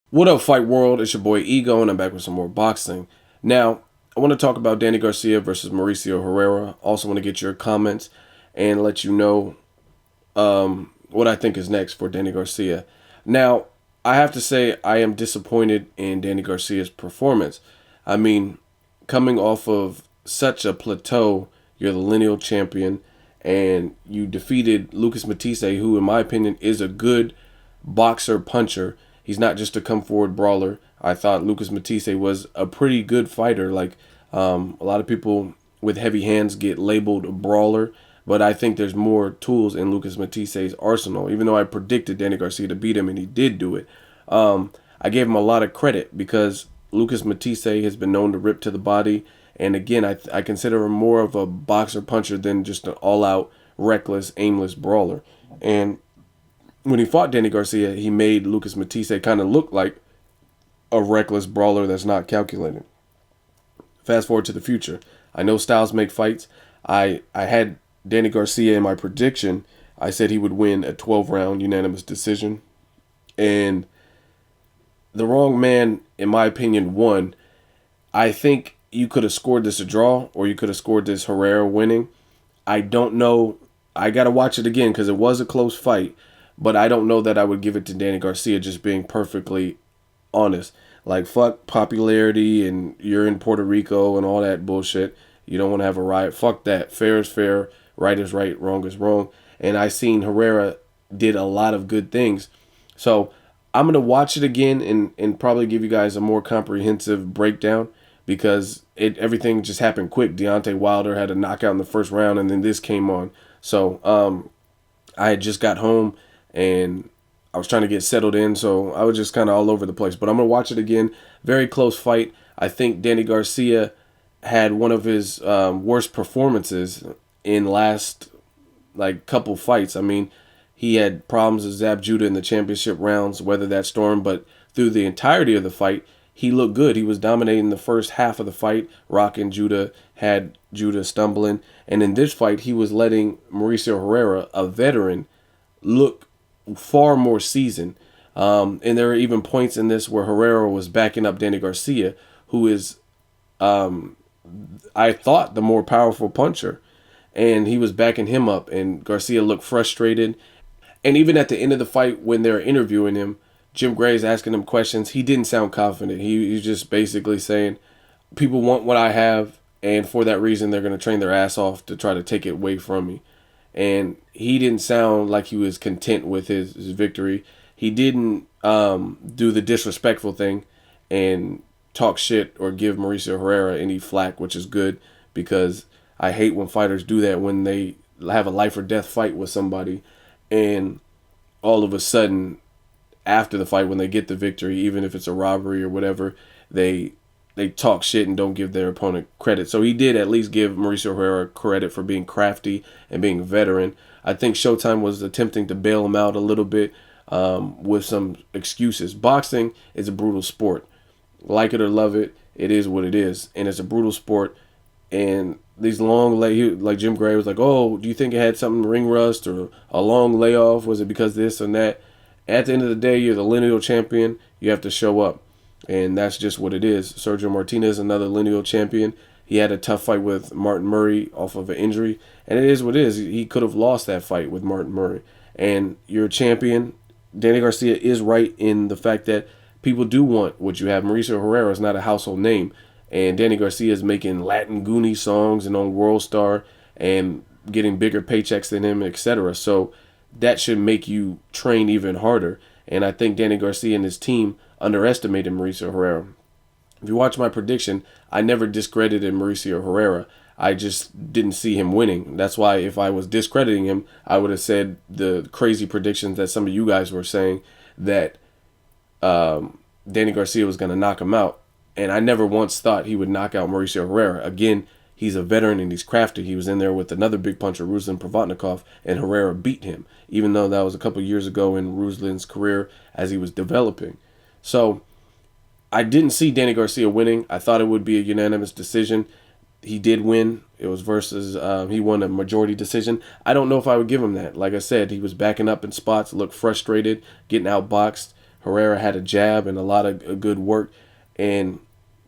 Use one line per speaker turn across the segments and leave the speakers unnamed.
What up, Fight World? It's your boy Ego, and I'm back with some more boxing. Now, I want to talk about Danny Garcia versus Mauricio Herrera. Also, want to get your comments and let you know what I think is next for Danny Garcia. Now, I have to say I am disappointed in Danny Garcia's performance. I mean, coming off of such a plateau, you're the lineal champion, and you defeated Lucas Matisse, who, in my opinion, is a good boxer puncher. He's not just a come forward brawler. I thought Lucas Matisse was a pretty good fighter. Like a lot of people with heavy hands get labeled a brawler, but I think there's more tools in Lucas Matisse's arsenal. Even though I predicted Danny Garcia to beat him, and he did do it, I gave him a lot of credit because Lucas Matisse has been known to rip to the body. And again, I consider him more of a boxer puncher than just an all out, reckless, aimless brawler. And when he fought Danny Garcia, he made Lucas Matisse kind of look like a reckless brawler that's not calculated. Fast forward to the future. I know styles make fights. I had Danny Garcia in my prediction. I said he would win a 12 round unanimous decision. And the wrong man, in my opinion, won. I think you could have scored this a draw, or you could have scored this Herrera winning. I don't know. I got to watch it again because it was a close fight. But I don't know that I would give it to Danny Garcia, just being perfectly honest. Like, fuck popularity and you're in Puerto Rico and all that bullshit. You don't want to have a riot. Fuck that. Fair is fair. Right is right. Wrong is wrong. And I seen Herrera did a lot of good things. So I'm going to watch it again and probably give you guys a more comprehensive breakdown because everything just happened quick. Deontay Wilder had a knockout in the first round, and then this came on. So I had just got home and I was trying to get settled in, so I was just kind of all over the place. But I'm going to watch it again. Very close fight. I think Danny Garcia had one of his worst performances in last couple fights. I mean, he had problems with Zab Judah in the championship rounds, weathered that storm, but through the entirety of the fight, he looked good. He was dominating the first half of the fight, rocking Judah, had Judah stumbling. And in this fight, he was letting Mauricio Herrera, a veteran, look far more seasoned. And there are even points in this where Herrera was backing up Danny Garcia, who is, I thought, the more powerful puncher. And he was backing him up, and Garcia looked frustrated. And even at the end of the fight, when they're interviewing him, Jim Gray's asking him questions. He didn't sound confident. He's just basically saying, people want what I have, and for that reason, they're going to train their ass off to try to take it away from me. And he didn't sound like he was content with his victory. He didn't do the disrespectful thing and talk shit or give Mauricio Herrera any flack, which is good because I hate when fighters do that when they have a life or death fight with somebody and all of a sudden after the fight when they get the victory, even if it's a robbery or whatever, they talk shit and don't give their opponent credit. So he did at least give Mauricio Herrera credit for being crafty and being a veteran. I think Showtime was attempting to bail him out a little bit with some excuses. Boxing is a brutal sport. Like it or love it, it is what it is. And it's a brutal sport. And these long like Jim Gray was like, oh, do you think it had something ring rust or a long layoff? Was it because this and that? At the end of the day, you're the lineal champion. You have to show up. And that's just what it is. Sergio Martinez, another lineal champion. He had a tough fight with Martin Murray off of an injury. And it is what it is. He could have lost that fight with Martin Murray. And you're a champion. Danny Garcia is right in the fact that people do want what you have. Mauricio Herrera is not a household name. And Danny Garcia is making Latin Goonie songs and on World Star and getting bigger paychecks than him, etc. So that should make you train even harder. And I think Danny Garcia and his team underestimated Mauricio Herrera. If you watch my prediction, I never discredited Mauricio Herrera. I just didn't see him winning. That's why if I was discrediting him, I would have said the crazy predictions that some of you guys were saying that Danny Garcia was going to knock him out. And I never once thought he would knock out Mauricio Herrera. Again, he's a veteran and he's crafty. He was in there with another big puncher, Ruslan Provatnikov, and Herrera beat him, even though that was a couple years ago in Ruslan's career as he was developing. So I didn't see Danny Garcia winning. I thought it would be a unanimous decision. He did win. It was versus, he won a majority decision. I don't know if I would give him that. Like I said, he was backing up in spots, looked frustrated, getting outboxed. Herrera had a jab and a lot of good work, and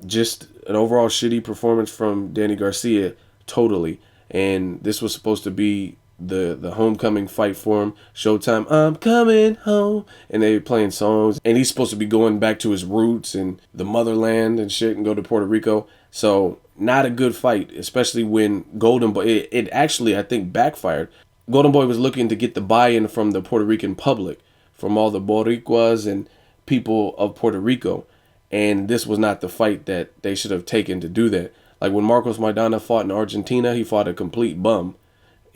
just an overall shitty performance from Danny Garcia, totally. And this was supposed to be the homecoming fight for him. Showtime, I'm coming home, and they were playing songs, and he's supposed to be going back to his roots and the motherland and shit, and go to Puerto Rico. So not a good fight, especially when Golden Boy. It actually, I think, backfired. Golden Boy was looking to get the buy-in from the Puerto Rican public, from all the Boricuas and people of Puerto Rico. And this was not the fight that they should have taken to do that. Like when Marcos Maidana fought in Argentina, he fought a complete bum.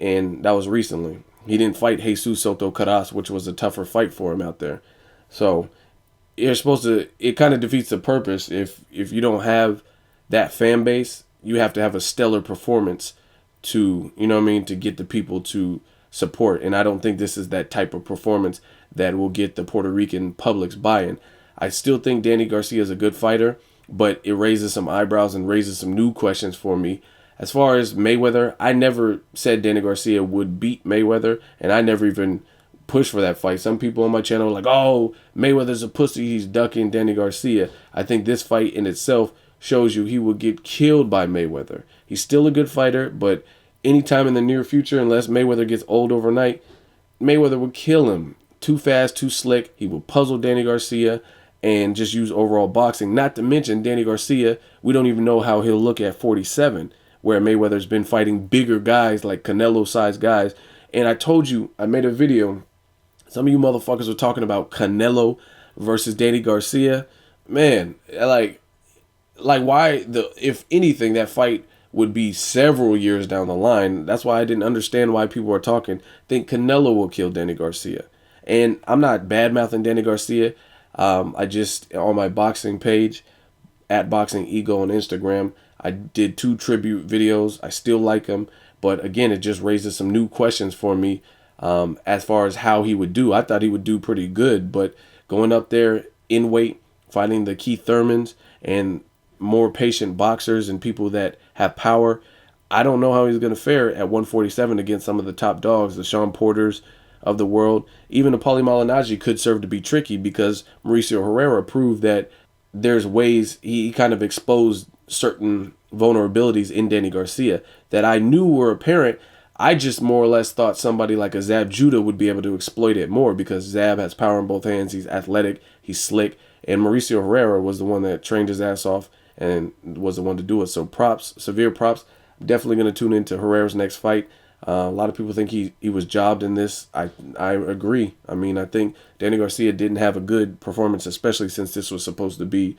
And that was recently. He didn't fight Jesus Soto Caras, which was a tougher fight for him out there. So you're supposed to, it kind of defeats the purpose. If you don't have that fan base, you have to have a stellar performance to, you know what I mean, to get the people to support. And I don't think this is that type of performance that will get the Puerto Rican public's buy-in. I still think Danny Garcia is a good fighter, but it raises some eyebrows and raises some new questions for me. As far as Mayweather, I never said Danny Garcia would beat Mayweather, and I never even pushed for that fight. Some people on my channel are like, oh, Mayweather's a pussy, he's ducking Danny Garcia. I think this fight in itself shows you he will get killed by Mayweather. He's still a good fighter, but anytime in the near future, unless Mayweather gets old overnight, Mayweather will kill him. Too fast, too slick. He will puzzle Danny Garcia and just use overall boxing. Not to mention Danny Garcia, we don't even know how he'll look at 47, where Mayweather's been fighting bigger guys, like Canelo-sized guys. And I told you, I made a video. Some of you motherfuckers were talking about Canelo versus Danny Garcia. Man, like why if anything, that fight would be several years down the line. That's why I didn't understand why people are talking. Think Canelo will kill Danny Garcia. And I'm not bad-mouthing Danny Garcia. I just, on my boxing page, at Boxing Ego on Instagram, I did 2 tribute videos. I still like him. But again, it just raises some new questions for me as far as how he would do. I thought he would do pretty good. But going up there in weight, fighting the Keith Thurmans and more patient boxers and people that have power, I don't know how he's going to fare at 147 against some of the top dogs, the Sean Porters of the world. Even a Paulie Malignaggi could serve to be tricky, because Mauricio Herrera proved that there's ways, he kind of exposed certain vulnerabilities in Danny Garcia that I knew were apparent. I just more or less thought somebody like a Zab Judah would be able to exploit it more, because Zab has power in both hands, he's athletic, he's slick, and Mauricio Herrera was the one that trained his ass off and was the one to do it. So props, severe props. I'm definitely going to tune into Herrera's next fight. A lot of people think he was jobbed in this. I agree. I mean, I think Danny Garcia didn't have a good performance, especially since this was supposed to be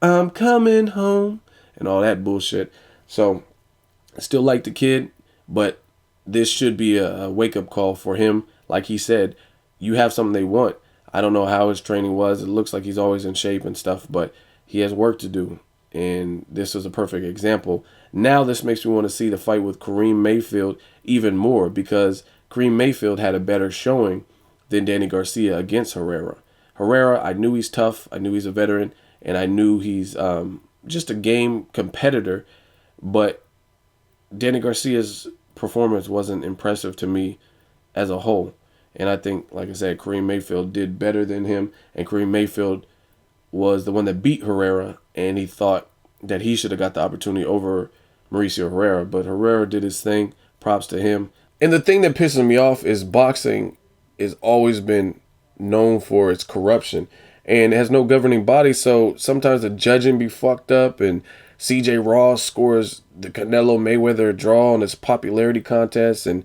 I'm coming home and all that bullshit. So I still like the kid, but this should be a wake-up call for him. Like he said, you have something they want. I don't know how his training was. It looks like he's always in shape and stuff, but he has work to do. And this was a perfect example. Now this makes me want to see the fight with Kareem Mayfield even more, because Kareem Mayfield had a better showing than Danny Garcia against Herrera. Herrera, I knew he's tough. I knew he's a veteran. And I knew he's just a game competitor. But Danny Garcia's performance wasn't impressive to me as a whole. And I think, like I said, Kareem Mayfield did better than him. And Kareem Mayfield was the one that beat Herrera, and he thought that he should have got the opportunity over Mauricio Herrera. But Herrera did his thing. Props to him. And the thing that pisses me off is boxing has always been known for its corruption, and it has no governing body. So sometimes the judging be fucked up, and CJ Ross scores the Canelo Mayweather draw on his popularity contest, and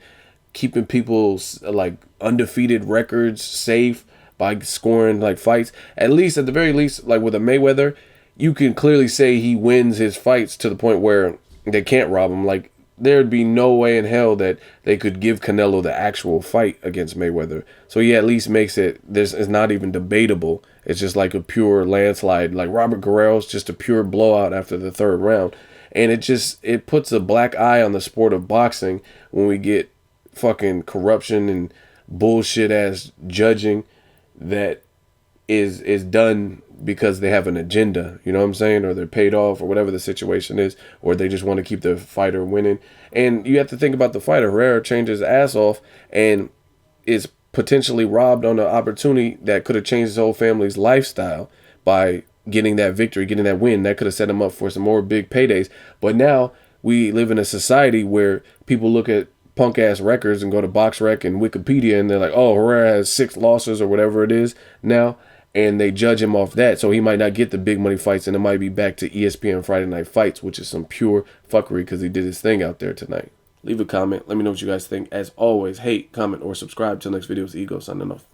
keeping people's like undefeated records safe by scoring like fights. At least, at the very least, like with a Mayweather, you can clearly say he wins his fights to the point where they can't rob him. Like, there'd be no way in hell that they could give Canelo the actual fight against Mayweather. So he at least makes it, this is not even debatable. It's just like a pure landslide. Like Robert Guerrero's just a pure blowout after the 3rd round. And it puts a black eye on the sport of boxing when we get fucking corruption and bullshit ass judging that is done because they have an agenda, you know what I'm saying? Or they're paid off, or whatever the situation is, or they just want to keep the fighter winning. And you have to think about the fighter. Herrera changed his ass off and is potentially robbed on an opportunity that could have changed his whole family's lifestyle by getting that victory, getting that win. That could have set him up for some more big paydays. But now we live in a society where people look at punk ass records and go to BoxRec and Wikipedia and they're like, oh, Herrera has 6 losses or whatever it is now, and they judge him off that. So he might not get the big money fights, and it might be back to ESPN Friday Night Fights, which is some pure fuckery because he did his thing out there tonight. Leave a comment. Let me know what you guys think. As always, hate, comment, or subscribe. Till next video, it's Ego signing off.